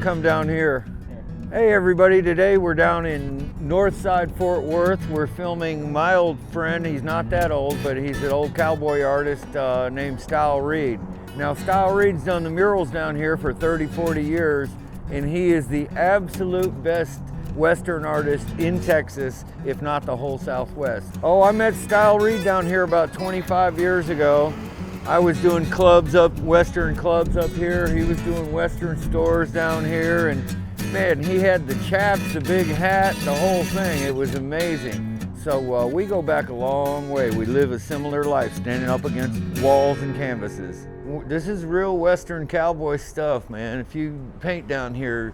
come down here. Hey everybody, today we're down in Northside Fort Worth. We're filming my old friend. He's not that old, but he's an old cowboy artist named Stylle Read. Now Stylle Read's done the murals down here for 30, 40 years, and he is the absolute best Western artist in Texas, if not the whole Southwest. Oh, I met Stylle Read down here about 25 years ago. I was doing clubs Western clubs up here. He was doing Western stores down here, and man, he had the chaps, the big hat, the whole thing. It was amazing. So we go back a long way. We live a similar life, standing up against walls and canvases. This is real Western cowboy stuff, man. If you paint down here,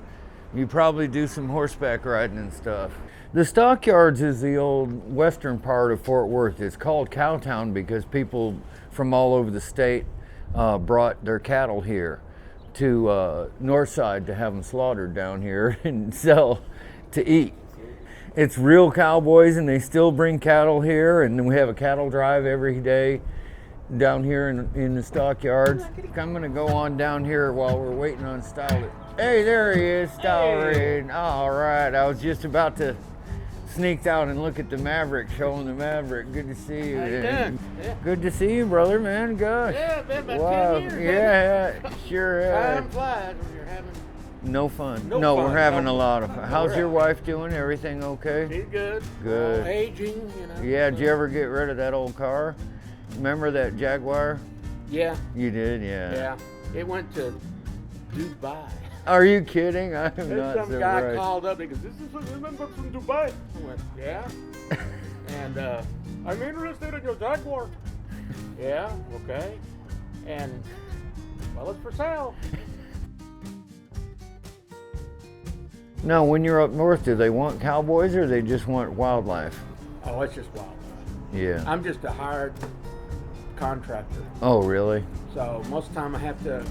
you probably do some horseback riding and stuff. The Stockyards is the old western part of Fort Worth. It's called Cowtown because people from all over the state brought their cattle here to Northside to have them slaughtered down here and sell to eat. It's real cowboys, and they still bring cattle here, and then we have a cattle drive every day down here in the Stockyards. I'm gonna go on down here while we're waiting on Stylle. Hey, there he is, Stylle Read. All right, I was just about to sneak out and look at the Maverick, showing the Maverick. Good to see you. Yeah. Good to see you, brother, man. Gosh. Yeah, been about wow. 10 years. Yeah, sure is. Time flies when you're having No fun. No No, fun. we're having No a lot of fun. fun. How's Right. your wife doing? Everything okay? She's good. Good. Aging, you know. Yeah, did you ever get rid of that old car? Remember that Jaguar? Yeah. You did, yeah. Yeah. It went to Dubai. Are you kidding? I'm Then not some guy surprised. called up and he goes, "This is what remember from Dubai." I went, "Yeah." And I'm interested in your Jaguar. Yeah, okay. And well, it's for sale. Now, when you're up north, do they want cowboys or they just want wildlife? Oh, it's just wild. Yeah. I'm just a hired contractor. Oh, really? So most of the time I have to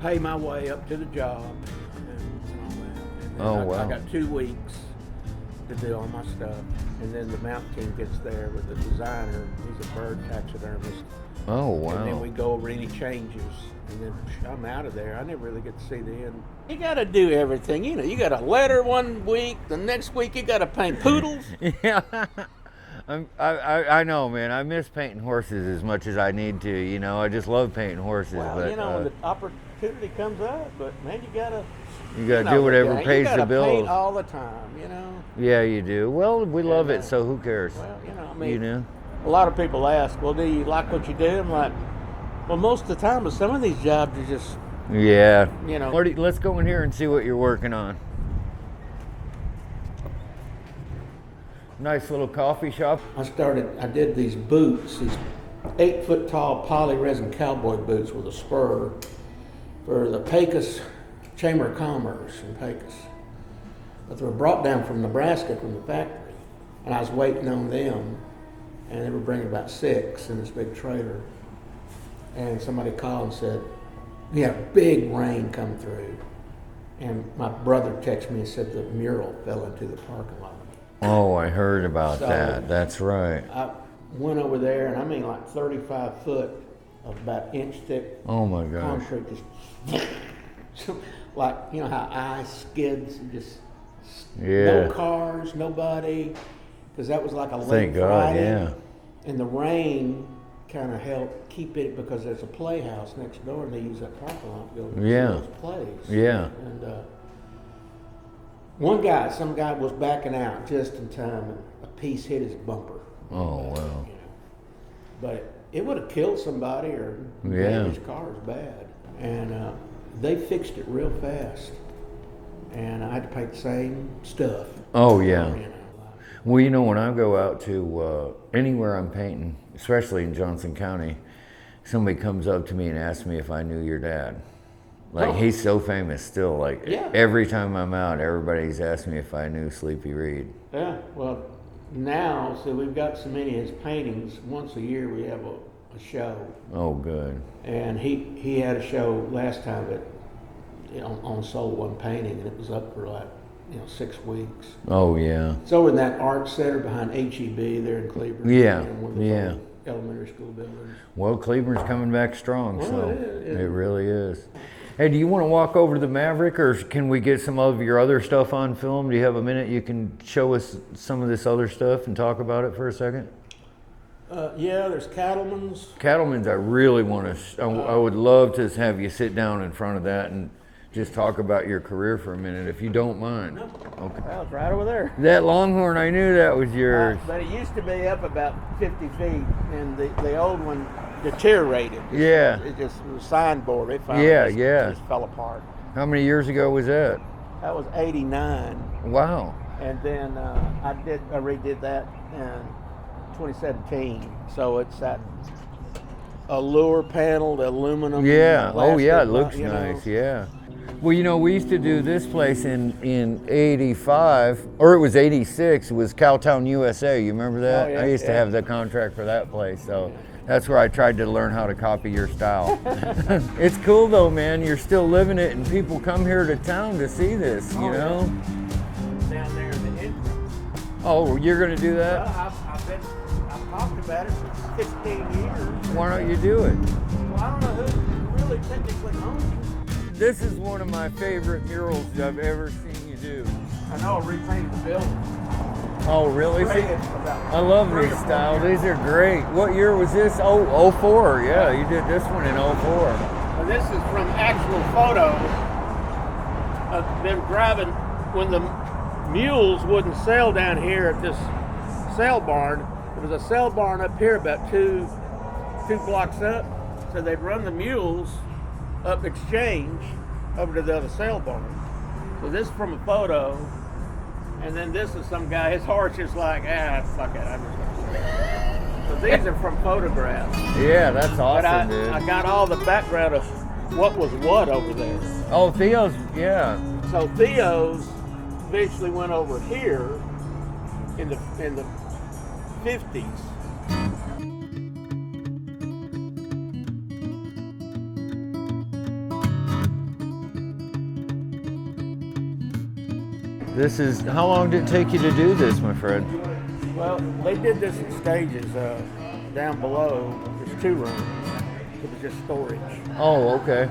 pay my way up to the job and all that. And then Oh, I wow. got 2 weeks to do all my stuff. And then the mountain team gets there with the designer. He's a bird taxidermist. Oh, wow. And then we go over any changes. And then I'm out of there. I never really get to see the end. You got to do everything. You know, you got to letter one week. The next week you got to paint poodles. Yeah. I know, man. I miss painting horses as much as I need to. You know, I just love painting horses. Well, but, you know, when the opportunity comes up, but man, you gotta do whatever pays the you bills. paint all the time, you know. Yeah, you do. Well, we love And, it, so who cares? Well, you know, I mean, You know? a lot of people ask, "Well, do you like what you do?" I'm like, "Well, most of the time, but some of these jobs are just, Yeah. you know." Marty, let's go in here and see what you're working on. Nice little coffee shop. I did these boots, these 8-foot tall poly resin cowboy boots with a spur for the Pecos Chamber of Commerce in Pecos. But they were brought down from Nebraska from the factory, and I was waiting on them, and they were bringing about 6 in this big trailer. And somebody called and said, "We had a big rain come through." And my brother texted me and said the mural fell into the parking lot. Oh, I heard about So- that. That's right. I went over there, and I mean like 35 foot of about inch thick Oh my gosh. concrete, just like, you know how ice skids, and just Yeah. no cars, nobody, because that was like a late Thank God, Friday, yeah. and the rain kind of helped keep it because there's a playhouse next door, and they use that parking lot to go to Yeah. those plays. Yeah. And some guy was backing out just in time, and a piece hit his bumper. Oh, wow. You know. But it would have killed somebody or Yeah. damaged cars bad. And they fixed it real fast. And I had to paint the same stuff. Oh, yeah. You know. Well, you know, when I go out to anywhere I'm painting, especially in Johnson County, somebody comes up to me and asks me if I knew your dad. Like, Oh. he's so famous still. Like, Yeah. every time I'm out, everybody's asking me if I knew Sleepy Read. Yeah, well, now, so we've got so many of his paintings. Once a year we have a show. Oh, good. And he had a show last time that on sold one painting, and it was up for like 6 weeks. Oh, yeah. It's over in that art center behind HEB there in Cleveland. Yeah, one of those yeah. old elementary school buildings. Well, Cleveland's coming back strong, Well, so it is. it really is. Hey, do you want to walk over to the Maverick, or can we get some of your other stuff on film? Do you have a minute you can show us some of this other stuff and talk about it for a second? Yeah, there's Cattleman's. Cattleman's, I really want to, I would love to have you sit down in front of that and just talk about your career for a minute, if you don't mind. No. Okay. Well, it's right over there. That Longhorn, I knew that was yours. But it used to be up about 50 feet, and the old one deteriorated. Yeah. It just was signboard. It finally just fell apart. How many years ago was that? That was 89. Wow. And then I redid that in 2017. So it's that allure paneled aluminum. Yeah. Oh, yeah. It plastic, looks nice. Yeah. Well, you know, we used to do this place in 85, or it was 86. It was Cowtown, USA. You remember that? Oh, yeah, I used to have the contract for that place. So that's where I tried to learn how to copy your style. It's cool, though, man. You're still living it, and people come here to town to see this, you know? Down there in the entrance. Oh, you're going to do that? Well, I've talked about it for 15 years. Why don't you do it? Well, I don't know who really technically owns it. This is one of my favorite murals I've ever seen you do. I know, I repainted the building. Oh, really? See, I love these style. These are great. What year was this? Oh, 04. Yeah, you did this one in 04. And this is from actual photos of them driving when the mules wouldn't sell down here at this sale barn. There was a sale barn up here about two blocks up. So they'd run the mules up Exchange over to the other sale barn. So this is from a photo, and then this is some guy, his horse is like, fuck it, I'm just gonna. So these are from photographs. Yeah, that's awesome, but dude. I got all the background of what was what over there. Oh, Theo's, yeah. So Theo's eventually went over here in the 50s. This is, how long did it take you to do this, my friend? Well, they did this in stages. Down below, there's 2 rooms. It was just storage. Oh, okay.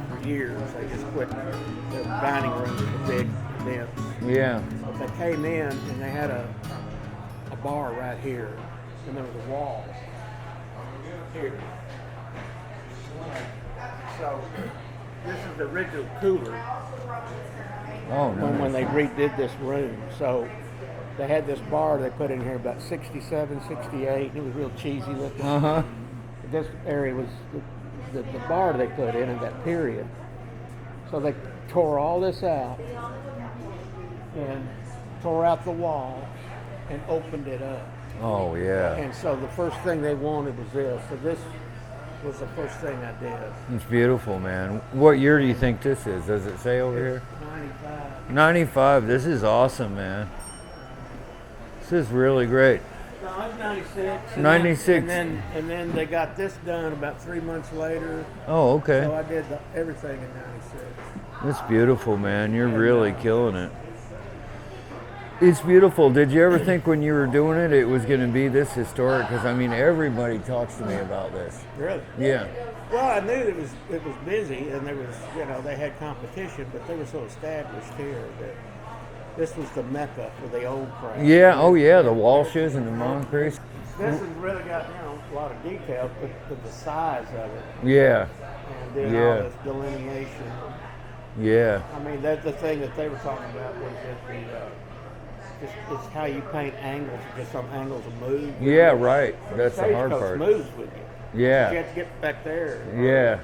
For years, they just quit. The dining rooms were big events. Yeah. But they came in and they had a bar right here, and there was a wall here. So this is the original cooler. Oh, nice. When they redid this room. So they had this bar they put in here about 67, 68, and it was real cheesy looking. Uh-huh. This area was the bar they put in that period. So they tore all this out and tore out the wall and opened it up. Oh, yeah. And so the first thing they wanted was this. So this was the first thing I did. It's beautiful, man. What year do you think this is? Does it say over here? 95. 95. This is awesome, man. This is really great. No, it's 96. 96. And then they got this done about 3 months later. Oh, okay. So I did everything in 96. It's beautiful, man. You're really killing it. It's beautiful. Did you ever think when you were doing it, it was going to be this historic? Because, I mean, everybody talks to me about this. Really? Yeah. Well, I knew it was busy, and there was, they had competition, but they were so established here that this was the mecca for the old craft. Yeah. Oh, yeah. The Walshes and the Moncriefs. This has really got, a lot of detail, but the size of it. Yeah. And then all this delineation. Yeah. I mean, that's the thing that they were talking about was that it's how you paint angles, because some angles will move. Yeah, right. That's the hard Stagecoach part. moves with you. Yeah. You have to get back there. Yeah.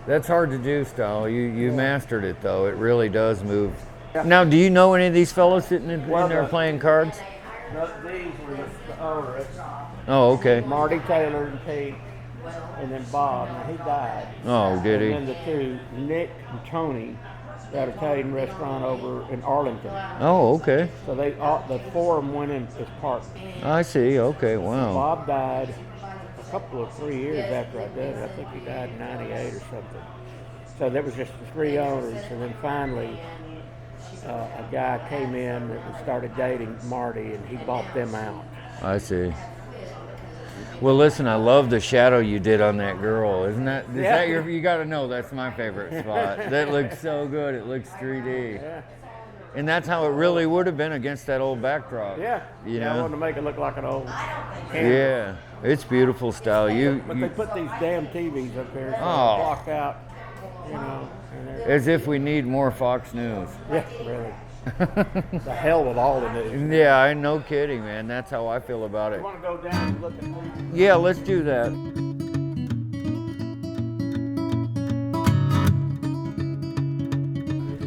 That's hard to do, Stylle. You mastered it, though. It really does move. Yeah. Now, do you know any of these fellows sitting in there playing cards? These were the owners. Oh, okay. Marty Taylor and Pete, and then Bob. Now, he died. Oh, did he? And then the 2, Nick and Tony, got an Italian restaurant over in Arlington. Oh, okay. So the 4 of them went in as partners. I see. Okay, wow. Bob died a couple of 3 years after I did it. I think he died in 98 or something. So there was just the 3 owners, and then finally a guy came in that started dating Marty, and he bought them out. I see. Well, listen, I love the shadow you did on that girl. Isn't that, is Yeah. that you got to know that's my favorite spot. That looks so good. It looks 3D. Yeah. And that's how it really would have been against that old backdrop. Yeah. You I know? wanted to make it look like an old camera. Yeah. It's beautiful style. But they put these damn TVs up there, so Oh. they're blocked out, you know. And as if we need more Fox News. yeah, really. The hell with all the news. Yeah, I no kidding, man. That's how I feel about it. You want to go down and look at movies? Yeah, let's do that.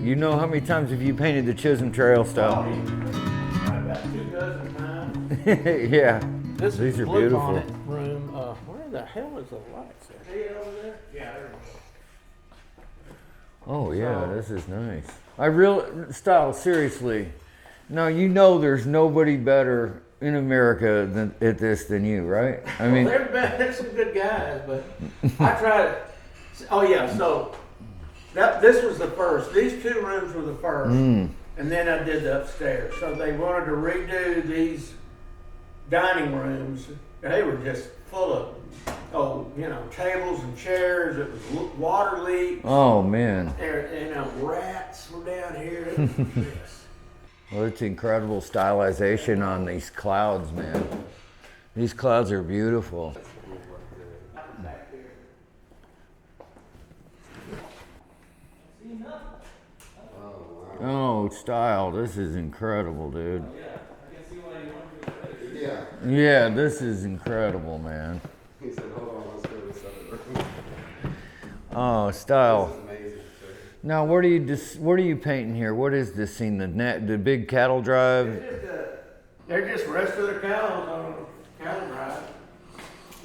You know how many times have you painted the Chisholm Trail style? About 2 dozen times. Yeah. This These is are Blue beautiful. Bonnet room. Where the hell is the lights at? See it over there? Yeah, there it is. Oh yeah, this is nice. Style, seriously. Now you know there's nobody better in America at this than you, right? I mean, There's some good guys, but I tried. Oh yeah, so this was the first. These 2 rooms were the first, and then I did the upstairs. So they wanted to redo these dining rooms. They were just full of tables and chairs. It was water leaks. oh man. Rats were down here. It was this. Well, it's incredible stylization on these clouds, man. These clouds are beautiful. Oh, style, this is incredible, dude. Yeah, this is incredible, man. He said, hold on, let's go to the second room. Oh, style. This is amazing, sir. Now, what are you painting here? What is this scene? The big cattle drive? They're just rest of the cows on cattle drive.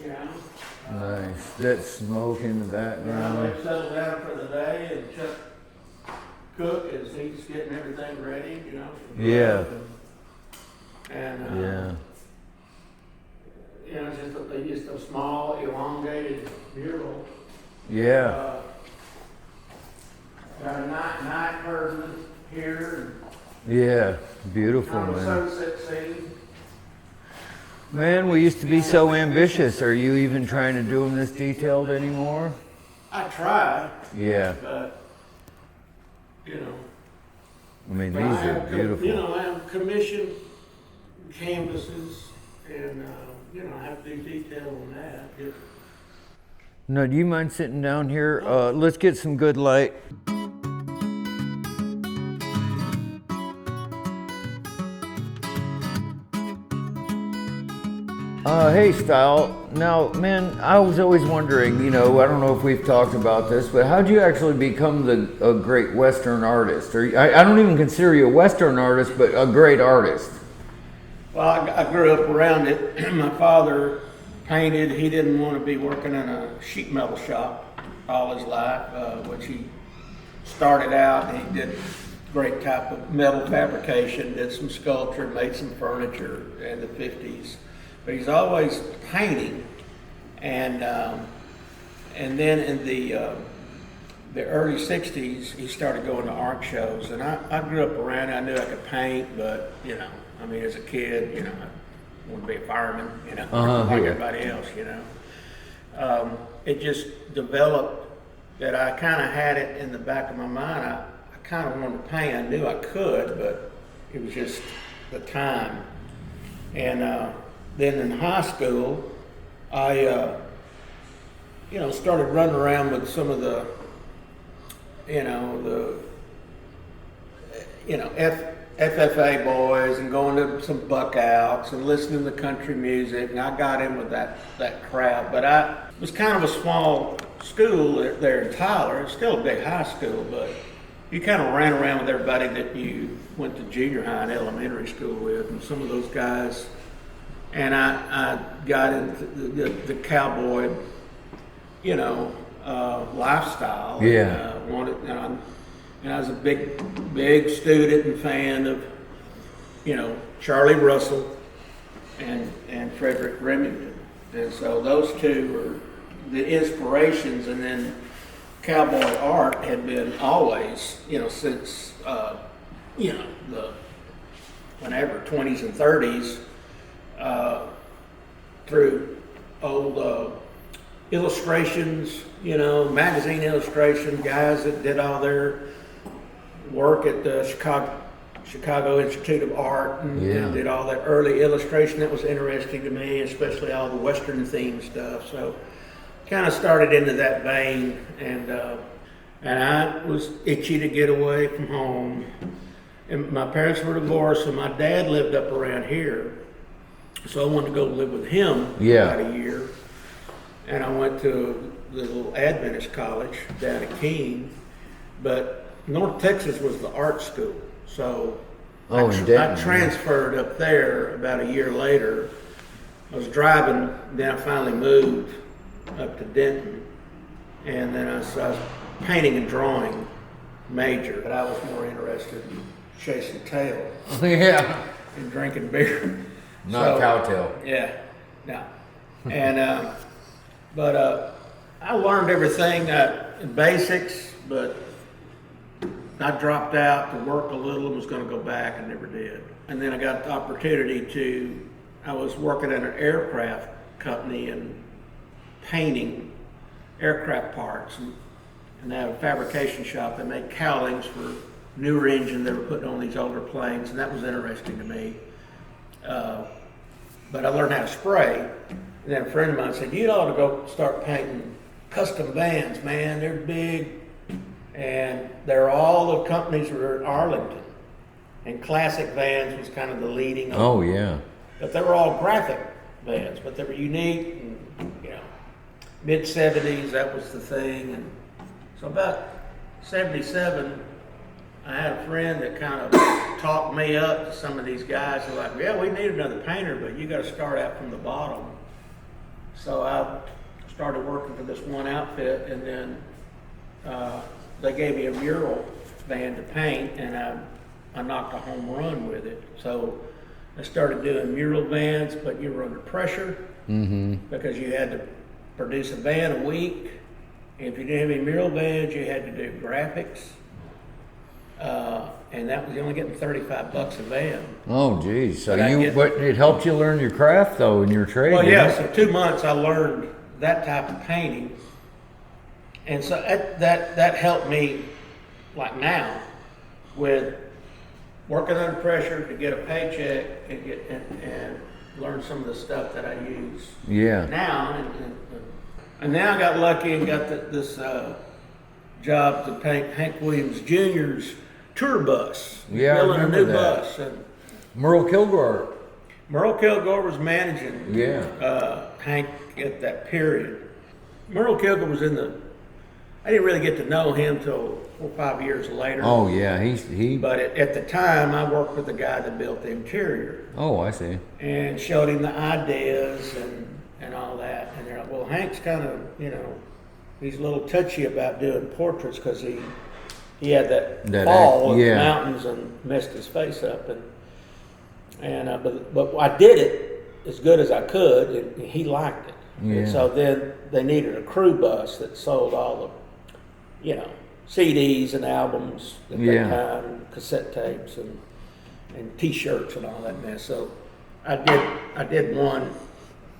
You know. Nice. That smoke in the background. They settle down for the day, and Chuck Cook is he's getting everything ready. You know. for Yeah. And Yeah. just a small elongated mural. Yeah. Got a night curtain here. Yeah. Beautiful, Kind of a man. sunset scene. Man, we used to be so ambitious. Are you even trying to do them this detailed anymore? I try, Yeah. but you know. I mean, But these I are have beautiful. I have commissioned canvases, and I have to do detail on that. No, do you mind sitting down here? Let's get some good light. Hey, Style. Now, man, I was always wondering, I don't know if we've talked about this, but how'd you actually become a great Western artist? I don't even consider you a Western artist, but a great artist. Well, I grew up around it. My father painted. He didn't want to be working in a sheet metal shop all his life, which he started out. He did great type of metal fabrication, did some sculpture, made some furniture in the 50s. But he's always painting. And then in the early 60s, he started going to art shows. And I grew up around it. I knew I could paint, but, as a kid, I wanted to be a fireman, like yeah. everybody else, It just developed that I kind of had it in the back of my mind. I kind of wanted to paint. I knew I could, but it was just the time. And then in high school, I, started running around with some of the FFA boys and going to some buckouts and listening to country music, and I got in with that crowd. But it was kind of a small school there in Tyler. It's still a big high school, but you kind of ran around with everybody that you went to junior high and elementary school with, and some of those guys. And I got into the cowboy, lifestyle. Yeah. And I was a big student and fan of, Charlie Russell and Frederick Remington. And so those two were the inspirations. And then cowboy art had been always, since, whenever, 20s and 30s, through old illustrations, you know, magazine illustration, guys that did all their work at the Chicago Institute of Art and did all that early illustration. That was interesting to me, especially all the Western themed stuff. So kind of started into that vein, and I was itchy to get away from home. And my parents were divorced, so my dad lived up around here. So I wanted to go live with him for about a year. And I went to the little Adventist college down at Keene. But North Texas was the art school. So I transferred up there about a year later. I was driving, then I finally moved up to Denton. And then I was painting and drawing major, but I was more interested in chasing tail. And drinking beer. Not cowtail. Yeah, no. And, but I learned everything in basics, but I dropped out to work a little and was going to go back and never did. And then I got the opportunity I was working at an aircraft company and painting aircraft parts. And they had a fabrication shop that made cowlings for newer engines they were putting on these older planes, and that was interesting to me. But I learned how to spray. And then a friend of mine said, "You ought to go start painting custom vans, man. They're big." And they're all the companies were in Arlington. And classic vans was kind of the leading. Oh, yeah. But they were all graphic vans, but they were unique. And, you know, mid-'70s, that was the thing. And so about 77, I had a friend that kind of talked me up to some of these guys who were like, "Yeah, we need another painter, but you got to start out from the bottom." So I started working for this one outfit, and then they gave me a mural van to paint, and I knocked a home run with it. So I started doing mural vans, but you were under pressure because you had to produce a van a week. And if you didn't have any mural vans, you had to do graphics. And that was, you only getting $35 a van. Oh, geez. So but it helped you learn your craft, though, in your trade. Well, yeah. So 2 months I learned that type of painting, and so that helped me, like now, with working under pressure to get a paycheck and learn some of the stuff that I use. Yeah. Now and now I got lucky and got this job to paint Hank Williams Jr.'s tour bus. Yeah, building I remember a new that. bus. And Merle Kilgore. Merle Kilgore was managing Hank at that period. Merle Kilgore was I didn't really get to know him till 4 or 5 years later. Oh, yeah, But at the time, I worked with the guy that built the interior. Oh, I see. And showed him the ideas and all that. And they're like, "Well, Hank's kind of, he's a little touchy about doing portraits because he had that fall in the mountains and messed his face up, but I did it as good as I could, and he liked it. Yeah. And so then they needed a crew bus that sold all the, CDs and albums at that time, and cassette tapes and T-shirts and all that mess. So I did one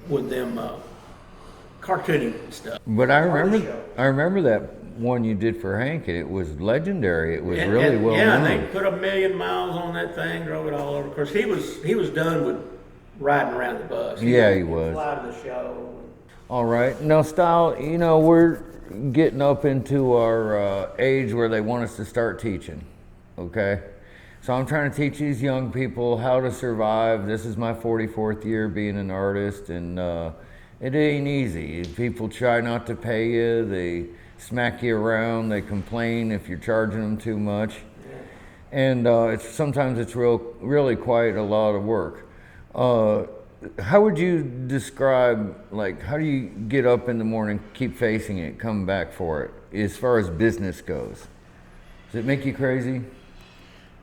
with them cartooning and stuff. But I remember that one you did for Hank, and it was legendary. It was really well known. Yeah, they put 1,000,000 miles on that thing, drove it all over. Of course, he was done with riding around the bus. He was. Fly to the show. All right. Now, Stylle, we're getting up into our age where they want us to start teaching, okay? So I'm trying to teach these young people how to survive. This is my 44th year being an artist, and it ain't easy. People try not to pay you. They smack you around. They complain if you're charging them too much. And sometimes it's really quite a lot of work. How would you describe, how do you get up in the morning, keep facing it, come back for it, as far as business goes? Does it make you crazy?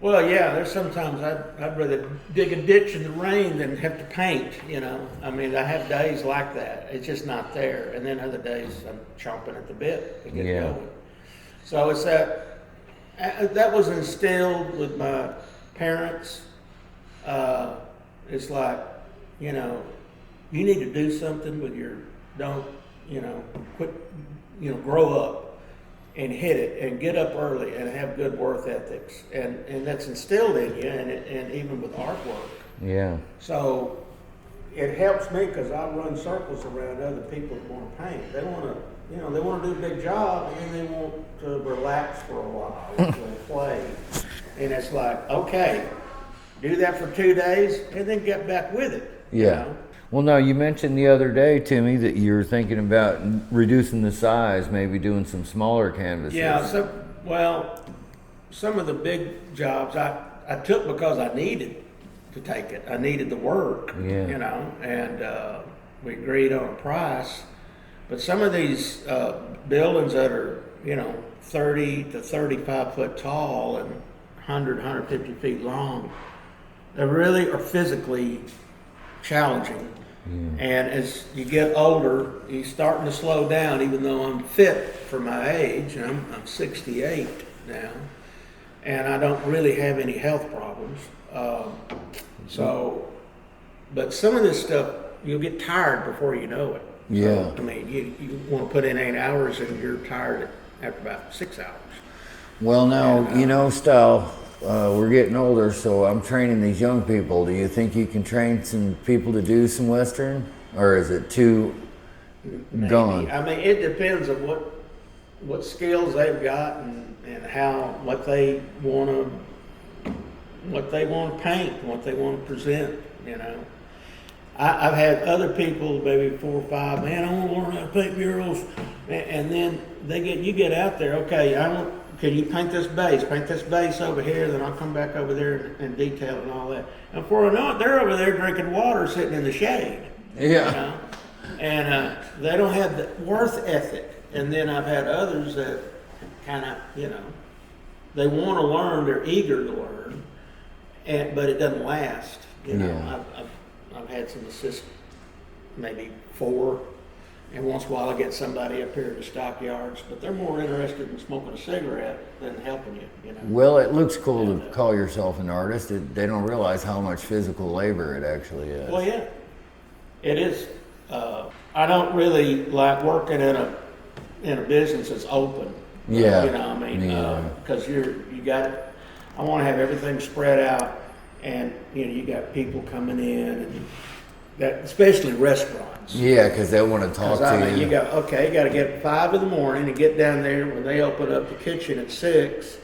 Well, yeah, there's sometimes I'd rather dig a ditch in the rain than have to paint, I mean, I have days like that. It's just not there. And then other days I'm chomping at the bit to get going. So it's that was instilled with my parents. It's like, you need to do something with your don't, quit, grow up and hit it and get up early and have good work ethics. And that's instilled in you and even with artwork. Yeah. So it helps me because I run circles around other people that want to paint. They want to, they want to do a big job and they want to relax for a while and play. And it's like, okay, do that for 2 days and then get back with it. Yeah. Well, now you mentioned the other day, Timmy, that you were thinking about reducing the size, maybe doing some smaller canvases. Yeah. Some of the big jobs I took because I needed to take it. I needed the work, and we agreed on a price. But some of these buildings that are, 30 to 35 foot tall and 100, 150 feet long, they really are physically challenging. And as you get older, you're starting to slow down, even though I'm fit for my age. I'm 68 now, and I don't really have any health problems. But some of this stuff, you'll get tired before you know it. Yeah. So, I mean, you want to put in 8 hours and you're tired after about 6 hours. Well, now, Stylle, we're getting older, so I'm training these young people. Do you think you can train some people to do some Western? Or is it too gone? I mean, it depends on what skills they've got and what they want to paint, what they want to present, I've had other people, maybe 4 or 5, man, I want to learn how to paint murals. And then you get out there, okay, can you paint this base over here, then I'll come back over there and detail it and all that. And before I know it, they're over there drinking water sitting in the shade. Yeah. And they don't have the worth ethic. And then I've had others that kind of, they want to learn, they're eager to learn, but it doesn't last. I've had some assistants, maybe 4, and once in a while I get somebody up here at the stockyards, but they're more interested in smoking a cigarette than helping you. Well, it looks cool to call yourself an artist. They don't realize how much physical labor it actually is. Well, yeah, it is. I don't really like working in a business that's open. Yeah. Because I want to have everything spread out. And you got people coming in, and that, especially restaurants. Yeah, because they want to talk to you. You got to get at 5 in the morning and get down there when they open up the kitchen at 6,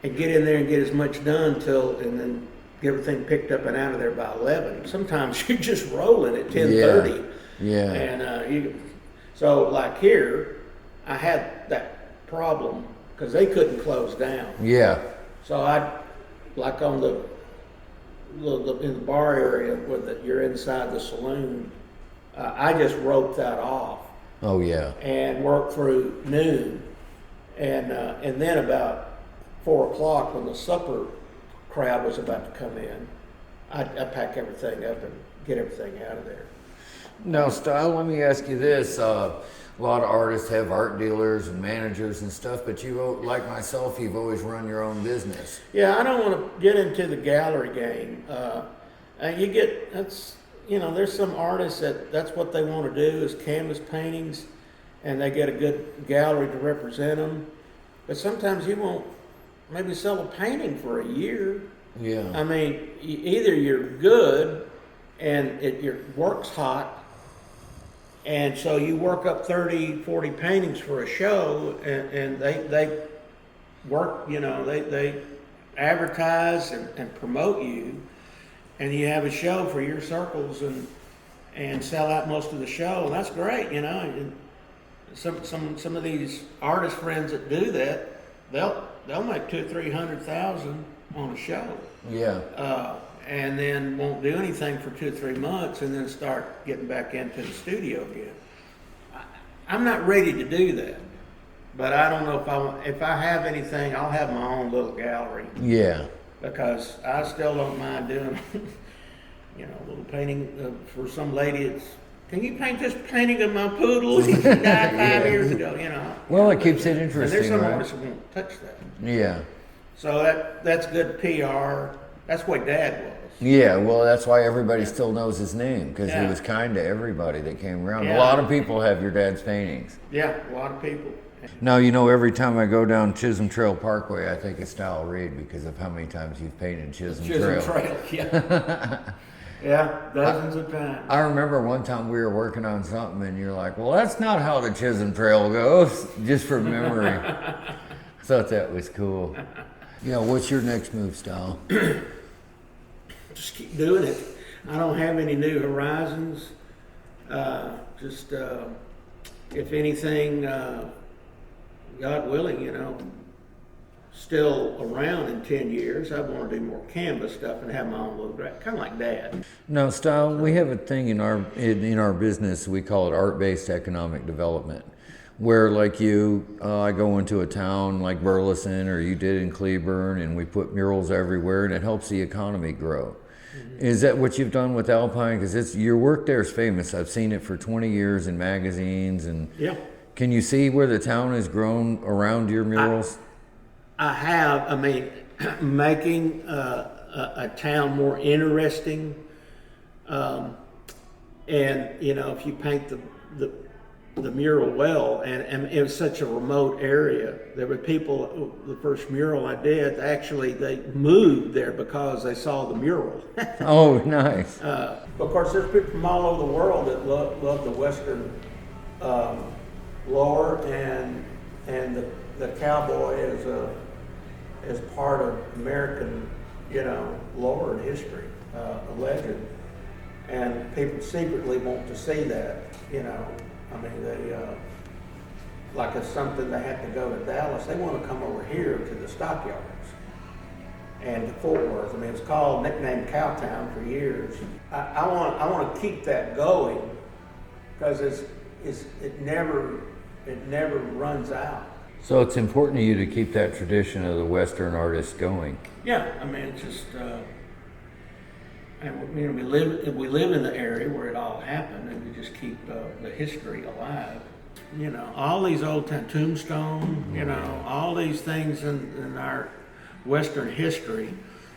and get in there and get as much done and then get everything picked up and out of there by 11. Sometimes you're just rolling at 10:30. Yeah. And so like here, I had that problem because they couldn't close down. Yeah. So like on in the bar area where you're inside the saloon, I just roped that off. Oh yeah. And worked through noon, and then about 4 o'clock when the supper crowd was about to come in, I pack everything up and get everything out of there. Now, Stylle, let me ask you this. A lot of artists have art dealers and managers and stuff, but you, like myself, you've always run your own business. Yeah, I don't want to get into the gallery game. There's some artists that's what they want to do is canvas paintings, and they get a good gallery to represent them. But sometimes you won't maybe sell a painting for a year. Yeah. I mean, either you're good and your work's hot, and so you work up 30, 40 paintings for a show, and they work, they advertise and promote you, and you have a show for your circles and sell out most of the show, and that's great, And some of these artist friends that do that, they'll make $200,000-300,000 on a show. Yeah. And then won't do anything for 2 or 3 months, and then start getting back into the studio again. I'm not ready to do that, but I don't know if I have anything, I'll have my own little gallery. Yeah. Because I still don't mind doing, a little painting for some lady. Can you paint this painting of my poodle? He died 5 years ago. Well, it keeps it interesting. And there's some right? artists that won't touch that. Yeah. So that's good PR. That's the way Dad was. Yeah, well, that's why everybody still knows his name, because he Yeah. was kind to everybody that came around. A Yeah. lot of people have your dad's paintings. Yeah, a lot of people. Now, you know, every time I go down Chisholm Trail Parkway, I think of Stylle Read because of how many times you've painted Chisholm Trail. Trail, yeah. Yeah, dozens of times. I remember one time we were working on something and you're like, well, that's not how the Chisholm Trail goes, just from memory. I thought that was cool. Yeah, what's your next move, Stylle? Just keep doing it. I don't have any new horizons. If anything, God willing, you know, still around in 10 years, I want to do more canvas stuff and have my own little, kind of like Dad. Now, Stylle, we have a thing in our business, we call it art-based economic development, where like I go into a town like Burleson or you did in Cleburne and we put murals everywhere and it helps the economy grow. Mm-hmm. Is that what you've done with Alpine? Because your work there is famous. I've seen it for 20 years in magazines. And yeah. Can you see where the town has grown around your murals? I have. I mean, making a town more interesting. And, you know, if you paint the mural well, and it was such a remote area. There were people, the first mural I did, actually they moved there because they saw the mural. Oh, nice. Of course, there's people from all over the world that love the Western lore and the cowboy as part of American, you know, lore and history, a legend. And people secretly want to see that, you know. I mean, they, like it's something they have to go to Dallas, they want to come over here to the stockyards and to Fort Worth. I mean, it's called, nicknamed Cowtown for years. I want to keep that going because it never runs out. So it's important to you to keep that tradition of the Western artist going. Yeah, I mean, it's just, and you know, we live in the area where it all happened, and we just keep the history alive. You know, all these old tombstone, you know, all these things in our Western history,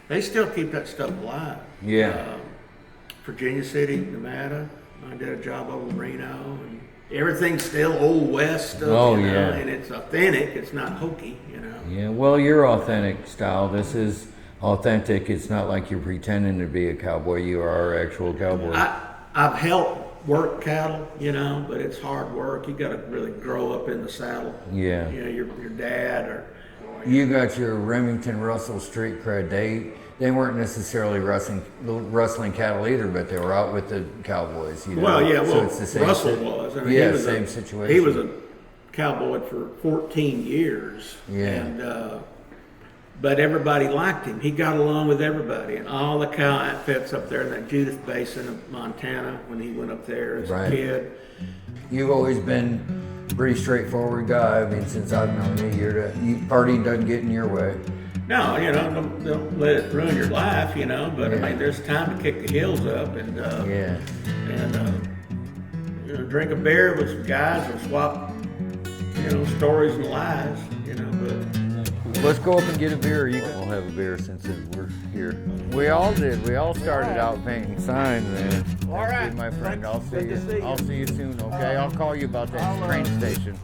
they still keep that stuff alive. Yeah. Virginia City, Nevada, I did a job over in Reno, and everything's still Old West stuff. Oh, you know, yeah. and it's authentic. It's not hokey, you know. Yeah, well, you're authentic, Stylle. This is authentic. It's not like you're pretending to be a cowboy. You are our actual cowboy. I've helped work cattle, you know, but it's hard work. You got to really grow up in the saddle. Yeah. You know, your dad or. You got your Remington Russell street cred. They weren't necessarily rustling cattle either, but they were out with the cowboys. You know? Well, yeah, so it's the same Russell was. I mean, yeah, he was same situation. He was a cowboy for 14 years. Yeah. And, but everybody liked him. He got along with everybody, and all the cow outfits up there in that Judith Basin of Montana when he went up there as a kid. You've always been a pretty straightforward guy. I mean, since I've known you, partying doesn't get in your way. No, you know, don't let it ruin your life, you know. But Yeah. I mean, there's time to kick the heels up and you know, drink a beer with some guys and swap, you know, stories and lies, you know. But let's go up and get a beer. You can all have a beer since we're here. We all did. We all started out painting signs, man. All right, my friend. I'll see Good to see you. I'll see you soon. Okay, I'll call you about that train station.